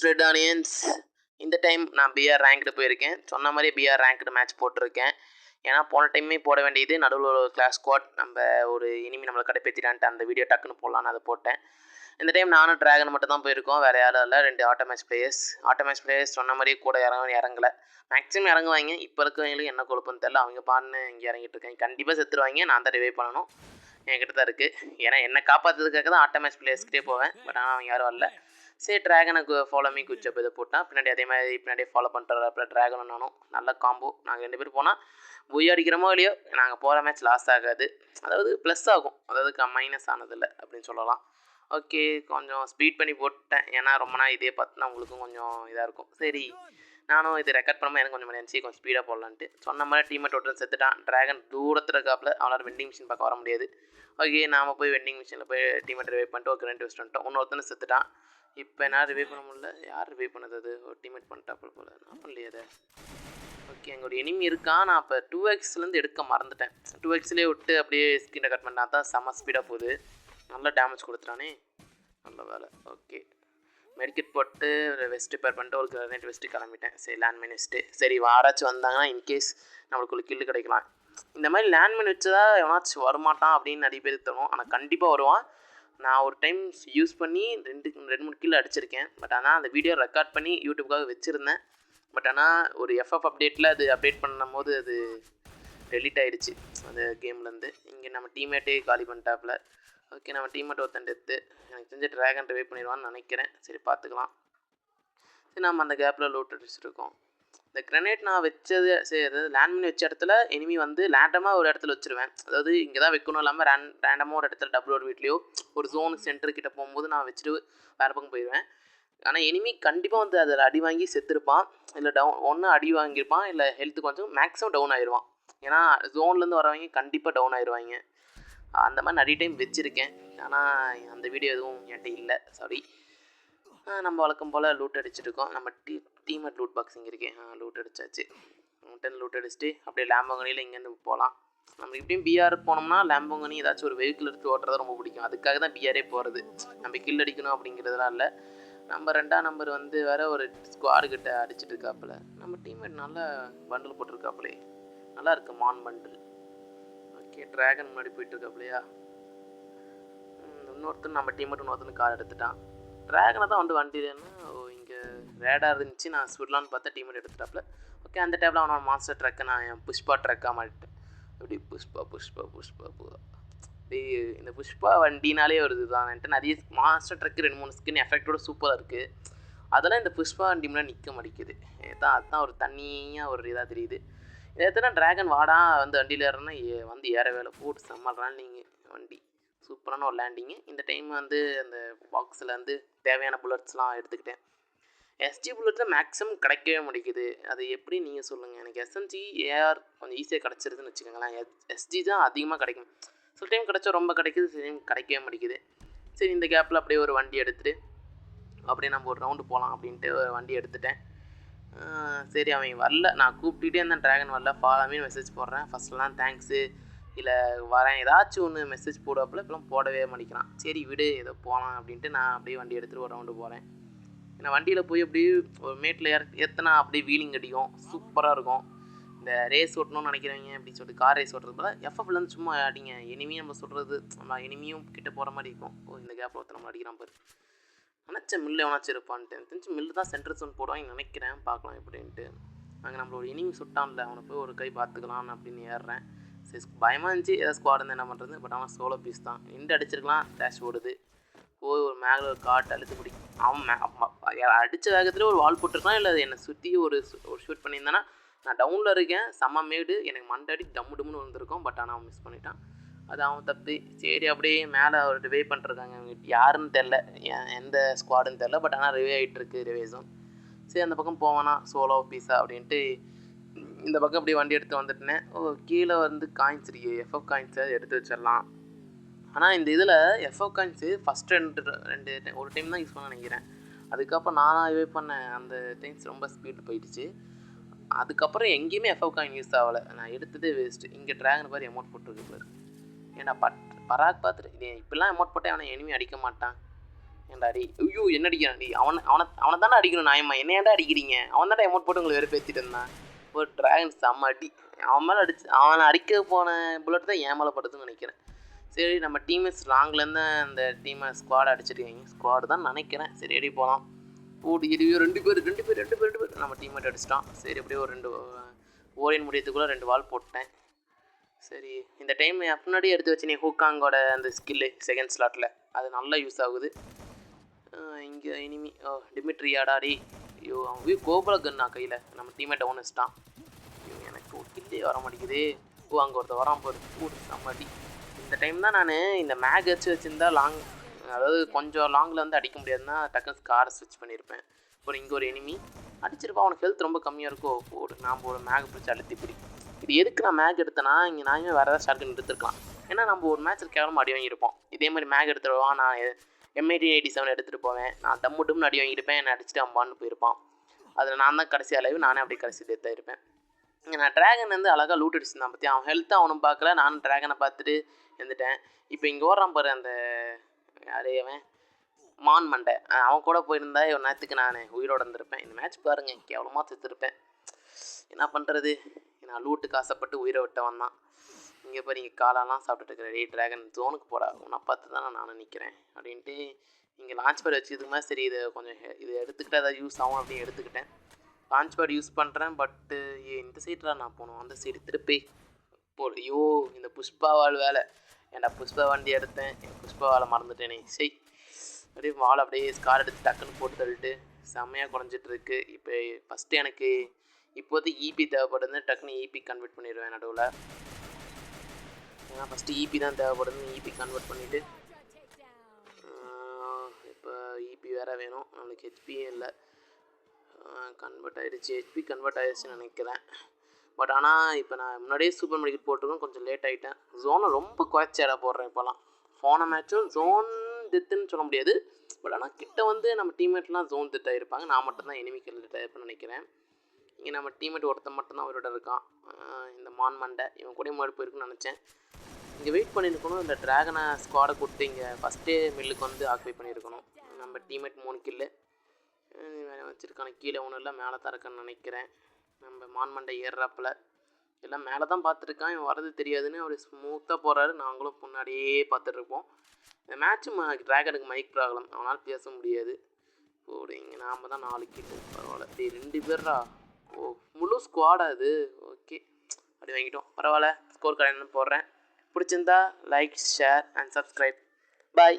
Red Onions. இந்த time நான் PR ranked போயிருக்கேன். சொன்ன மாதிரி பிஆர் ரேங்க்டு மேட்ச் போட்டிருக்கேன். ஏன்னா போன டைமே போட வேண்டியது நடுவில் ஒரு கிளாஸ் ஸ்குவாட் நம்ம ஒரு இனிமேல் நம்மளை கடைப்பேற்றிட்டான்ட்டு அந்த வீடியோ டக்குன்னு போடலான்னு அதை போட்டேன். இந்த டைம் நானும் ட்ராகன் மட்டும் தான் போயிருக்கோம், வேறு யாரும் இல்லை. 2 ஆட்டோமேட்ச் பிளேயர்ஸ் சொன்ன மாதிரி கூட இறங்கலை. மேக்ஸிமம் இறங்குவாங்க. இப்போ இருக்கிறவங்களுக்கு என்ன கொழுப்புன்னு தெரியல, அவங்க பான்னு இங்கே இறங்கிட்டு இருக்காங்க. கண்டிப்பாக செத்துருவாங்க. நான் தான் ரிவைவ் பண்ணணும், என்கிட்ட தான் இருக்குது. ஏன்னா என்னை காப்பாற்றுறதுக்காக தான் ஆட்டோமேட்ச் பிளேயர்ஸ்கிட்டே போவேன். பட் ஆனால் அவங்க யாரும் வரல. சரி, ட்ராகனுக்கு ஃபாலோ மீ குச்சப் இதை போட்டான். பின்னாடி அதே மாதிரி பின்னாடியே ஃபாலோ பண்ணுறாரு. அப்புறம் ட்ராகனும் நானும் நல்ல காம்போ. நாங்கள் 2 பேர் போனால் புய் அடிக்கிறோமோ இல்லையோ நாங்கள் போகிற மேட்ச் லாஸ் ஆகாது, அதாவது ப்ளஸ் ஆகும், அதாவது மைனஸ் ஆனதில்லை அப்படின்னு சொல்லலாம். ஓகே, கொஞ்சம் ஸ்பீட் பண்ணி போட்டேன். ஏன்னா ரொம்ப நாள் இதே பார்த்துனா உங்களுக்கும் கொஞ்சம் இதாக இருக்கும். சரி, நானும் இது ரெக்கார்ட் பண்ணும்போது எனக்கு கொஞ்சம் நினச்சி கொஞ்சம் ஸ்பீடாக போடலான்ட்டு சொன்ன மாதிரி டீமேட் டோட்டல் செத்துட்டான். ட்ராகன் தூரத்தில் இருக்காப்புல, அவனால் வெண்டிங் மிஷின் பார்க்க வர முடியாது. ஓகே, நாம் போய் வெண்டிங் மிஷினில் போய் டீமேட் ரிவைவ் பண்ணிட்டு ஒரு 2 வச்சுட்டு வந்துட்டோம். இன்னொருத்தனை செத்துட்டான். இப்போ என்ன ரிவைவ் பண்ண முடியல. யார் ரிவைவ் பண்ணது? அது ஒரு டீமேட் பண்ணிட்டாப்புல போல். நான் பண்ணலையே அதை. ஓகே, அங்கே ஒரு எனிமி இருக்கான். நான் இப்போ 2xலேருந்து எடுக்க மறந்துட்டேன். 2xலேயே விட்டு அப்படியே ஸ்கிரீனை கட் பண்ணேன். தான் செம்ம ஸ்பீடாக போகுது. நல்லா டேமேஜ் கொடுத்துட்டானே, நல்ல வேலை. ஓகே, மெடிக்கெட் போட்டு வெஸ்ட்டு ரிப்பேர் பண்ணிட்டு ஒரு கிரனேட் வெஸ்ட்டு கிளம்பிட்டேன். சரி, லேண்ட்மைன் வெஸ்ட்டு. சரி, யாராச்சும் வந்தாங்கன்னா இன்கேஸ் நம்மளுக்குள்ள கில்லு கிடைக்கலாம். இந்த மாதிரி லேண்ட்மைன் வச்சதா எவனாச்சும் வரமாட்டான் அப்படின்னு நிறைய பேர் தோணும். ஆனால் கண்டிப்பாக வருவான். நான் ஒரு டைம் யூஸ் பண்ணி 2-3 கில் அடிச்சிருக்கேன். பட் ஆனால் அந்த வீடியோ ரெக்கார்ட் பண்ணி யூடியூப்காக வச்சுருந்தேன். பட் ஆனால் ஒரு எஃப்எஃப் அப்டேட்டில் அது அப்டேட் பண்ணும் போது அது டெலீட் ஆகிடுச்சு அந்த கேம்லேருந்து. இங்கே நம்ம டீம்மேட்டே காலி பண்ணிட்டாப்புல. ஓகே, நம்ம டீம்மேட் ஒருத்தன் எடுத்து எனக்கு தெரிஞ்ச ட்ராகன் ரிவைவ் பண்ணிடுவான்னு நினைக்கிறேன். சரி, பார்த்துக்கலாம். சரி, நம்ம அந்த கேப்பில் லூட் அடிச்சுருக்கோம். இந்த கிரனேட் நான் வச்சது சரி, அதாவது லேண்ட்மின் வச்ச இடத்துல எனிமி வந்து ரேண்டமாக ஒரு இடத்துல வச்சுருவேன். அதாவது இங்கே தான் வைக்கணும் இல்லாமல் ரேண்டமாக ஒரு இடத்துல டபுள் வீட்லேயோ ஒரு ஜோனு சென்டர்கிட்ட போகும்போது நான் வச்சுட்டு வேறு பக்கம் போயிடுவேன். ஆனால் எனிமி கண்டிப்பாக வந்து அதில் அடி வாங்கி செத்துருப்பான், இல்லை ஒன்று அடி வாங்கியிருப்பான், இல்லை ஹெல்த்து கொஞ்சம் மேக்ஸிமம் டவுன் ஆயிடுவான். ஏன்னா ஜோன்லேருந்து வரவங்க கண்டிப்பாக டவுன் ஆயிடுவாங்க. அந்த மாதிரி நிறைய டைம் வச்சுருக்கேன். ஆனால் அந்த வீடியோ எதுவும் என்கிட்ட இல்லை, சாரி. நம்ம வழக்கம் போல் லூட் அடிச்சுருக்கோம். நம்ம டீமேட் லூட் பாக்ஸிங் இருக்கேன். லூட் அடிச்சாச்சு. 10 லூட் அடிச்சுட்டு அப்படியே லேம்போங்கனியில் இங்கேருந்து போகலாம். நம்ம இப்படியும் பிஆர் போனோம்னா லேம்போங்கனி ஏதாச்சும் ஒரு வெஹிக்கிள் எடுத்து ஓட்டுறது ரொம்ப பிடிக்கும். அதுக்காக தான் பிஆரே போகிறது. நம்ம கில் அடிக்கணும் அப்படிங்கிறதுலாம் இல்லை. நம்ம 2ஆம் நம்பர் வந்து வேறு ஒரு ஸ்குவாடுக்கிட்ட அடிச்சுட்டு இருக்காப்புல. நம்ம டீம்மேட் நல்லா பண்டில் போட்டிருக்காப்புலே, நல்லா இருக்குது மான் பண்டில். ஓகே, ட்ராகன் முன்னாடி போயிட்டு இருக்காப்புலையா. இன்னொருத்தர் நம்ம டீம்மேட் இன்னொருத்தர் கார் எடுத்துட்டான். ட்ராகனை தான் வந்து வண்டி இங்கே ரேடாக இருந்துச்சு. நான் சுடலான்னு பார்த்தா டீம்மேட் எடுத்துட்டாப்புல. ஓகே, அந்த டைமில் அவனோட மாஸ்டர் ட்ரக்கை நான் என் புஷ்பா ட்ரக்காக மாட்டேன். அப்படி புஷ்பா அப்படி இந்த புஷ்பா வண்டினாலே ஒரு இதுதான். என்கிட்ட நிறைய மாஸ்டர் ட்ரக்கு 2-3 ஸ்கின் எஃபெக்டோட சூப்பராக இருக்குது. அதெல்லாம் இந்த புஷ்பா வண்டி முன்னாடி நிற்க மாட்டேங்குது. அதுதான் ஒரு தனியாக ஒரு இதாக தெரியுது. இதை எத்தனை ட்ராகன் வாடா வந்து வண்டியில் ஏறனா வந்து ஏற வேலை போட்டு செம்ம லேண்டிங்கு. வண்டி சூப்பரான ஒரு லேண்டிங்கு. இந்த டைம் வந்து அந்த பாக்ஸில் வந்து தேவையான புல்லட்ஸ்லாம் எடுத்துக்கிட்டேன். எஸ்ஜி புல்லட்ஸில் மேக்ஸிமம் கிடைக்கவே முடிக்குது. அது எப்படி நீங்கள் சொல்லுங்கள். எனக்கு எஸ்எம்ஜி ஏஆர் கொஞ்சம் ஈஸியாக கிடச்சிருதுன்னு வச்சுக்கோங்களேன். எஸ்ஜி தான் அதிகமாக கிடைக்கும். சில டைம் கிடச்சா ரொம்ப கிடைக்குது, சில டைம் கிடைக்கவே முடிக்குது. சரி, இந்த கேப்பில் அப்படியே ஒரு வண்டி எடுத்துகிட்டு அப்படியே நம்ம ஒரு ரவுண்டு போகலாம் அப்படின்ட்டு ஒரு வண்டி எடுத்துட்டேன். சரி, அவன் வரல. நான் கூப்பிட்டுட்டே இருந்தேன், ட்ராகன் வரல. ஃபாலோமின்னு மெசேஜ் போடுறேன். ஃபஸ்ட்லாம் தேங்க்ஸு இல்லை வரேன் ஏதாச்சும் ஒன்று மெசேஜ் போடுவாப்பில். இப்போலாம் போடவே மாட்டேங்கிறான். சரி விடு, ஏதோ போகலாம் அப்படின்ட்டு நான் அப்படியே வண்டி எடுத்துகிட்டு ஒரு ரவுண்டு போகிறேன். நான் வண்டியில் போய் அப்படியே ஒரு மேட்டில் ஏற்றினா அப்படியே வீலிங் அடிக்கும், சூப்பராக இருக்கும். இந்த ரேஸ் ஓட்டணும்னு நினைக்கிறவங்க அப்படின்னு சொல்லிட்டு கார் ரேஸ் ஓட்டுறது போல் எஃப்எஃப்லேருந்து சும்மா அடிங்க. எனிமியும் நம்ம சொல்கிறது நம்ம எனிமியும் கிட்ட போகிற மாதிரி இருக்கும். இந்த கேப்பில் ஒருத்தர் நம்ம அடிக்கிறான் பாரு. நினச்சேன் மில்லு எவனாச்சும் இருப்பான்ட்டு. தெரிஞ்சு மில்லு தான் சென்டர் சோன் போடுவாங்க நினைக்கிறேன், பார்க்கலாம் எப்படின்ட்டு. அங்கே நம்மள ஒரு எனிமி சுட்டான்ல, அவனை போய் ஒரு கை பார்த்துக்கலான்னு அப்படின்னு ஏறுறேன். சரி, பயமாக இருந்துச்சு ஏதாவது ஸ்குவாட் இருந்தால் என்ன பண்ணுறது. பட் அவன் சோலோ பீஸ் தான். நின்று அடிச்சிருக்கலாம். டேஷ் ஓடுது. போய் ஒரு மேலே ஒரு காட்டு அழுத்து பிடிக்கும். அவன் அடித்த வேகத்தில் ஒரு வால் போட்டிருக்கான், இல்லை என்னை சுற்றி ஒரு ஷூட் பண்ணியிருந்தானா நான் டவுனில் இருக்கேன். செம்ம மேடு, எனக்கு மண்டாடி டம்முன்னு வந்திருக்கோம். பட் ஆனால் அவன் மிஸ் பண்ணிட்டான். அது அவன் தப்பு. சரி, அப்படியே மேலே ஒரு ரிவே பண்ணிருக்காங்க. யாருன்னு தெரில, எந்த ஸ்குவாடுன்னு தெரில. பட் ஆனால் ரிவே ஆகிட்டுருக்கு ரிவேஸும். சரி, அந்த பக்கம் போவானா சோலோ பீஸா அப்படின்ட்டு இந்த பக்கம் அப்படியே வண்டி எடுத்து வந்துட்டேன். கீழே வந்து காயின்ஸ் இருக்கு, எஃப்எஃப் காயின்ஸை எடுத்து வச்சிடலாம். ஆனால் இந்த இதில் எஃப்எஃப் காயின்ஸு ஃபஸ்ட்டு ஒரு டைம் தான் யூஸ் பண்ண நினைக்கிறேன். அதுக்கப்புறம் நானாக ரிவே பண்ணேன். அந்த டைம்ஸ் ரொம்ப ஸ்பீடு போயிடுச்சு. அதுக்கப்புறம் எங்கேயுமே எஃப்எஃப் காயின் யூஸ் ஆகலை. நான் எடுத்ததே வேஸ்ட்டு. இங்கே ட்ராகன் பாரு எமௌண்ட் போட்டுருக்கு பாரு. ஏன்னா பராக் பார்த்துட்டு இப்படிலாம் எமௌண்ட் போட்டால் அவனை எனிமி அடிக்க மாட்டான். ஏன்டா அடி ஐயோ என்ன அடிக்கிறான் டி அவனை அவனை அவனை தானே அடிக்கணும் நியாயமா என்ன ஏன்டா அடிக்கிறீங்க அவன் தானே எமௌண்ட் போட்டு உங்களை வெறுப்பேற்றிட்டு இருந்தான் ஒரு ட்ராகன் செம்ம அடி அவன் மேலே அவனை அடிக்க போன புல்லட் தான் ஏன் மேலே படுதுன்னு நினைக்கிறேன். சரி நம்ம டீம்மேட்ஸ் லாங்லேருந்து அந்த டீமை ஸ்குவாட் அடிச்சிருக்கீங்க ஸ்குவாடு தான் நினைக்கிறேன். சரி அடி போகலாம் போட்டு எடியோ ரெண்டு பேர் நம்ம டீம்மேட் அடிச்சிட்டான். சரி அப்படியே ஒரு 2 ஓரியன் முடியத்துக்குள்ளே 2 வால் போட்டேன். சரி இந்த டைம் முன்னாடி எடுத்து வச்சு நீ ஹூக்காங்கோட அந்த ஸ்கில்லு செகண்ட் ஸ்லாட்டில் அது நல்லா யூஸ் ஆகுது. இங்கே இனிமி டிமிட்ரியாடாடி ஐயோ அவன் கோபுல கன்னா கையில் நம்ம டீம்மேட்டை ஒன்று வச்சிட்டான். ஐயோ எனக்கு ஒரு கில்லே வர மாட்டேங்குது. அங்கே ஒருத்தர் வரான் போது செம்மடி. இந்த டைம் தான் நான் இந்த மேக் வச்சுருந்தா லாங் அதாவது கொஞ்சம் லாங்கில் வந்து அடிக்க முடியாதுன்னா டக்குன்னு ஸ்காரை ஸ்விட்ச் பண்ணியிருப்பேன். ஒரு இங்கே ஒரு எனிமி அடிச்சிருப்பா அவனுக்கு ஹெல்த் ரொம்ப கம்மியாக இருக்கும். நாம் ஒரு மேக் பிடிச்சி அழுத்தி பிடி. இது எதுக்கு நான் மேக் எடுத்தேன்னா இங்கே நான் வேறு ஏதாவது ஷார்ட்கன் எடுத்துருக்கலாம். ஏன்னா நம்ம ஒரு மேட்ச்சில் கேவலமாக அடி வாங்கியிருப்போம். இதே மாதிரி மேக் எடுத்துருவான் நான் M1887 எடுத்துகிட்டு போவேன். நான் டம்முன்னு அடி வாங்கியிருப்பேன். என்னை அடிச்சுட்டு அம்பான்னு போயிருப்பான். அதில் நான் தான் கடைசி அளவு நானே அப்படியே கடைசி டெத்தாக இருப்பேன். இங்கே நான் ட்ராகன் வந்து அழகாக லூட் அடிச்சிருந்தான் பற்றி அவன் ஹெல்த்தை அவனும் பார்க்கல நானும் ட்ராகனை பார்த்துட்டு இருந்துட்டேன். இப்போ இங்கே ஓடுறான் பாரு அந்த யாரே அவன் மான் மண்டை அவன் கூட போயிருந்தா ஒரு நேரத்துக்கு நான் உயிரோட இருந்திருப்பேன். இந்த மேட்ச் பாருங்கள் கேவலமாக செத்துருப்பேன். என்ன பண்ணுறது நான் லூட்டுக்கு ஆசைப்பட்டு உயிரை விட்டவன் தான். இங்கே போய் நீங்கள் காலெல்லாம் சாப்பிட்டுட்டு இருக்கிற டே ட்ராகன் ஜோனுக்கு போடா உன்னை பார்த்து தான் நானும் நிற்கிறேன் அப்படின்ட்டு இங்கே லான்ச் பேட் வச்சுதுக்கு மாதிரி சரி இதை கொஞ்சம் இதை எடுத்துக்கிட்டு ஏதாவது யூஸ் ஆகும் அப்படின்னு எடுத்துக்கிட்டேன். லான்ச் பேட் யூஸ் பண்ணுறேன். பட்டு இந்த சைடில் நான் போகணும் அந்த சைடு திருப்பி ஐயோ இந்த புஷ்பாவால் வேலை ஏன்டா புஷ்பா வண்டி எடுத்தேன் புஷ்பாவால் மறந்துட்டேனே சரி அப்படியே வாழை அப்படியே ஸ்கார் எடுத்து டக்குன்னு போட்டு தள்ளிட்டு செம்மையாக குறைஞ்சிட்ருக்கு. இப்போ ஃபஸ்ட்டு எனக்கு இப்போதைக்கு இபி தேவைப்படுது டக்குன்னு இபி கன்வெர்ட் பண்ணிடுவேன் நடுவில். ஏன்னா ஃபஸ்ட்டு இபி தான் தேவைப்படுதுன்னு இபி கன்வெர்ட் பண்ணிவிட்டு இப்போ இபி வேறு வேணும் நம்மளுக்கு ஹெச்பியே இல்லை கன்வெர்ட் ஆகிடுச்சு ஹெச்பி கன்வெர்ட் ஆகிடுச்சுன்னு நினைக்கிறேன். பட் ஆனால் இப்போ நான் முன்னாடியே சூப்பர் மெடிக்கெட் போட்டிருக்கோம் கொஞ்சம் லேட் ஆகிட்டேன். ஜோனை ரொம்ப குறைச்சேடாக போடுறேன் இப்போலாம். போன மேட்சும் ஜோன் டெத்துன்னு சொல்ல முடியாது. பட் ஆனால் கிட்ட வந்து நம்ம டீம்மேட்லாம் ஜோன் டெத் ஆகிருப்பாங்க. நான் மட்டும்தான் எனிமிக்கல் டெத் ஆகிருப்பேன்னு நினைக்கிறேன். இங்கே நம்ம டீம்மேட் ஒருத்தன் மட்டும்தான் அவரோட இருக்கான் இந்த மான் மண்டை இவன் கூட முன்னாடி போயிருக்குன்னு நினச்சேன். இங்கே வெயிட் பண்ணியிருக்கணும் இந்த ட்ராகனை ஸ்குவாடை கொடுத்து இங்கே ஃபஸ்ட்டே மில்லுக்கு வந்து ஆக்குபை பண்ணியிருக்கணும். நம்ம டீம்மேட் 3 கில்லு வச்சுருக்கான கீழே ஒன்றும் இல்லை மேலே தான் இருக்கான்னு நினைக்கிறேன். நம்ம மான்மண்டை ஏறுறாப்பில் எல்லாம் மேலே தான் பார்த்துருக்கான் இவன் வரது தெரியாதுன்னு அவர் ஸ்மூத்தாக போகிறாரு. நாங்களும் முன்னாடியே பார்த்துட்ருப்போம். இந்த மேட்ச்சு ட்ராகனுக்கு மைக் ப்ராப்ளம் அவனால் பேச முடியாது. இங்கே நாம் தான் 4 கில்லு பரவாயில்ல. 2 பேர்ரா முழு ஸ்குவாடா அது ஓகே அப்படி வாங்கிட்டோம் பரவாயில்ல. ஸ்கோர் கார்டு என்ன போடுறேன் பிடிச்சிருந்தா like share and subscribe bye.